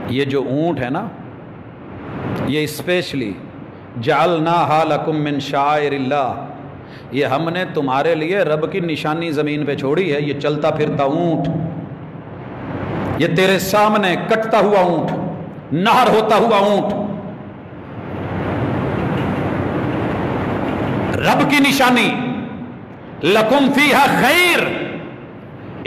یہ جو اونٹ ہے نا، یہ اسپیشلی جعلناہا لکم من شعائر اللہ، یہ ہم نے تمہارے لیے رب کی نشانی زمین پہ چھوڑی ہے۔ یہ چلتا پھرتا اونٹ، یہ تیرے سامنے کٹتا ہوا اونٹ، نہر ہوتا ہوا اونٹ، رب کی نشانی۔ لکم فیہا خیر،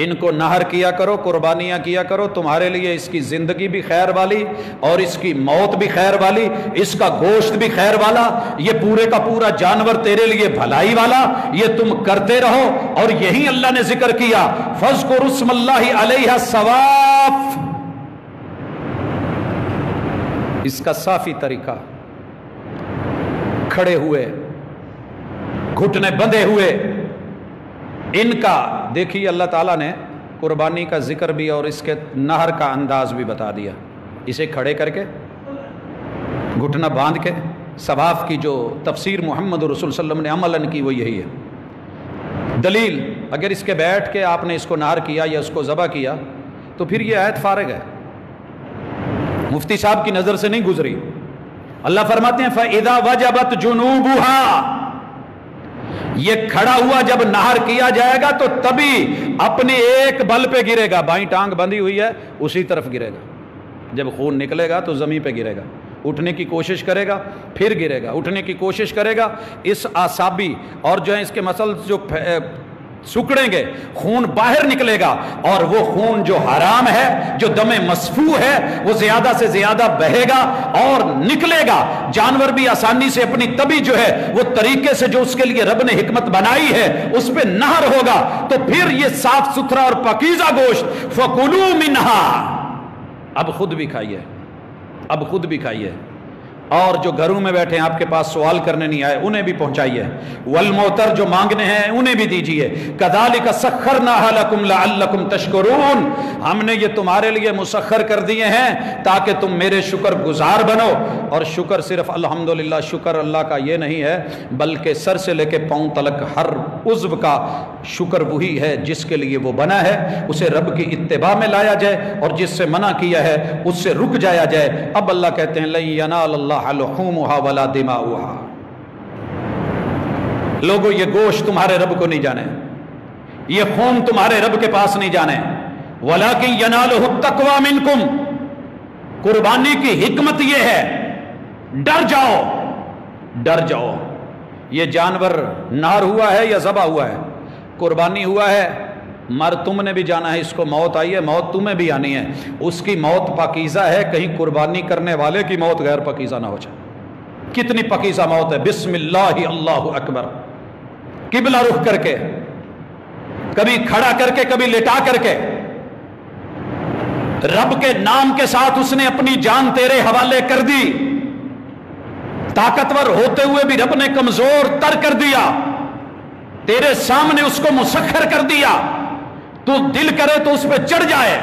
ان کو نہر کیا کرو، قربانیاں کیا کرو، تمہارے لیے اس کی زندگی بھی خیر والی اور اس کی موت بھی خیر والی، اس کا گوشت بھی خیر والا، یہ پورے کا پورا جانور تیرے لیے بھلائی والا، یہ تم کرتے رہو۔ اور یہی اللہ نے ذکر کیا فَاذْكُرُوا اسْمَ اللَّهِ عَلَيْهَا صَوَافَ، اس کا صافی طریقہ، کھڑے ہوئے، گھٹنے بندھے ہوئے، ان کا دیکھیے اللہ تعالیٰ نے قربانی کا ذکر بھی اور اس کے نہر کا انداز بھی بتا دیا۔ اسے کھڑے کر کے، گھٹنا باندھ کے، صواف کی جو تفسیر محمد رسول صلی اللہ علیہ وسلم نے عملاً کی وہ یہی ہے۔ دلیل، اگر اس کے بیٹھ کے آپ نے اس کو نہر کیا یا اس کو ذبح کیا تو پھر یہ آیت فارغ ہے، مفتی صاحب کی نظر سے نہیں گزری۔ اللہ فرماتے ہیں فَإِذَا وَجَبَتْ جُنُوبُهَا، یہ کھڑا ہوا جب نہر کیا جائے گا تو تبھی اپنے ایک بل پہ گرے گا، بائیں ٹانگ بندھی ہوئی ہے اسی طرف گرے گا، جب خون نکلے گا تو زمین پہ گرے گا، اٹھنے کی کوشش کرے گا پھر گرے گا، اٹھنے کی کوشش کرے گا، اس اعصابی اور جو ہے اس کے مسلز جو سکڑیں گے، خون باہر نکلے گا، اور وہ خون جو حرام ہے، جو دم مسفوح ہے، وہ زیادہ سے زیادہ بہے گا اور نکلے گا۔ جانور بھی آسانی سے اپنی طبی جو ہے وہ طریقے سے جو اس کے لیے رب نے حکمت بنائی ہے اس پہ نہر ہوگا، تو پھر یہ صاف ستھرا اور پاکیزہ گوشت فَكُلُوا مِنْهَا، اب خود بھی کھائیے، اب خود بھی کھائیے، اور جو گھروں میں بیٹھے ہیں آپ کے پاس سوال کرنے نہیں آئے انہیں بھی پہنچائیے، والموتر جو مانگنے ہیں انہیں بھی دیجیے۔ كَذَلِكَ سَخَّرْنَاهَا لَكُمْ لَعَلَّكُمْ تَشْكُرُونَ، ہم نے یہ تمہارے لیے مسخر کر دیے ہیں تاکہ تم میرے شکر گزار بنو۔ اور شکر صرف الحمدللہ شکر اللہ کا یہ نہیں ہے، بلکہ سر سے لے کے پاؤں تلک ہر عضو کا شکر وہی ہے جس کے لیے وہ بنا ہے، اسے رب کی اتباع میں لایا جائے اور جس سے منع کیا ہے اس سے رک جایا جائے۔ اب اللہ کہتے ہیں لَن يَنَالَ اللَّهَ لحومها ولا دماؤها، لوگوں یہ گوشت تمہارے رب کو نہیں جانے، یہ خون تمہارے رب کے پاس نہیں جانے، وَلَكِنْ يَنَالُهُ التَّقْوَى مِنْكُمْ، قربانی کی حکمت یہ ہے ڈر جاؤ، ڈر جاؤ۔ یہ جانور نہر ہوا ہے یا ذبح ہوا ہے، قربانی ہوا ہے، مر تم نے بھی جانا ہے، اس کو موت آئی ہے، موت تمہیں بھی آنی ہے، اس کی موت پاکیزہ ہے، کہیں قربانی کرنے والے کی موت غیر پاکیزہ نہ ہو جائے۔ کتنی پاکیزہ موت ہے، بسم اللہ اللہ اکبر، قبلہ رخ کر کے، کبھی کھڑا کر کے کبھی لٹا کر کے، رب کے نام کے ساتھ اس نے اپنی جان تیرے حوالے کر دی، طاقتور ہوتے ہوئے بھی رب نے کمزور تر کر دیا، تیرے سامنے اس کو مسخر کر دیا، تو دل کرے تو اس پہ چڑھ جائے۔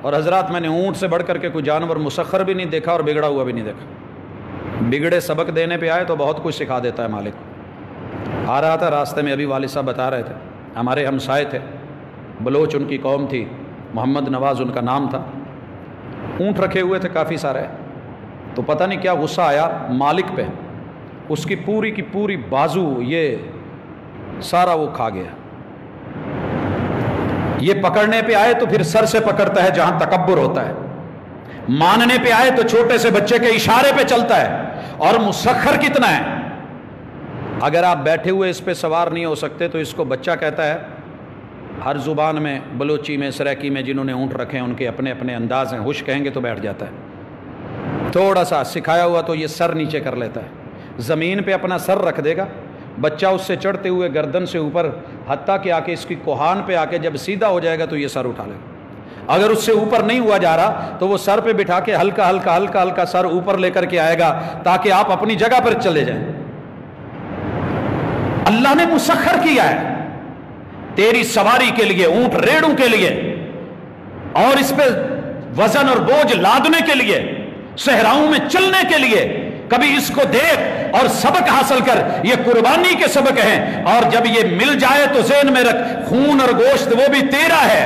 اور حضرات میں نے اونٹ سے بڑھ کر کے کوئی جانور مسخر بھی نہیں دیکھا اور بگڑا ہوا بھی نہیں دیکھا۔ بگڑے سبق دینے پہ آئے تو بہت کچھ سکھا دیتا ہے مالک۔ آ رہا تھا راستے میں، ابھی والد صاحب بتا رہے تھے، ہمارے ہمسائے تھے، بلوچ ان کی قوم تھی، محمد نواز ان کا نام تھا، اونٹ رکھے ہوئے تھے کافی سارے، تو پتہ نہیں کیا غصہ آیا مالک پہ، اس کی پوری بازو یہ سارا وہ کھا گیا۔ یہ پکڑنے پہ آئے تو پھر سر سے پکڑتا ہے جہاں تکبر ہوتا ہے، ماننے پہ آئے تو چھوٹے سے بچے کے اشارے پہ چلتا ہے، اور مسخر کتنا ہے۔ اگر آپ بیٹھے ہوئے اس پہ سوار نہیں ہو سکتے تو اس کو بچہ کہتا ہے، ہر زبان میں، بلوچی میں، سرائکی میں، جنہوں نے اونٹ رکھے ہیں ان کے اپنے اپنے انداز ہیں، ہوش کہیں گے تو بیٹھ جاتا ہے، تھوڑا سا سکھایا ہوا تو یہ سر نیچے کر لیتا ہے، زمین پہ اپنا سر رکھ دے گا، بچہ اس سے چڑھتے ہوئے گردن سے اوپر، حتیٰ کہ آ کے اس کی کوہان پہ آ کے جب سیدھا ہو جائے گا تو یہ سر اٹھا لے گا، اگر اس سے اوپر نہیں ہوا جا رہا تو وہ سر پہ بٹھا کے ہلکا ہلکا ہلکا ہلکا سر اوپر لے کر کے آئے گا تاکہ آپ اپنی جگہ پر چلے جائیں۔ اللہ نے مسخر کیا ہے تیری سواری کے لیے، اونٹ ریڑوں کے لیے، اور اس پہ وزن اور بوجھ لادنے کے لیے، صحراؤں میں چلنے کے لیے۔ کبھی اس کو دیکھ اور سبق حاصل کر، یہ قربانی کے سبق ہیں، اور جب یہ مل جائے تو ذہن میں رکھ خون اور گوشت وہ بھی تیرا ہے۔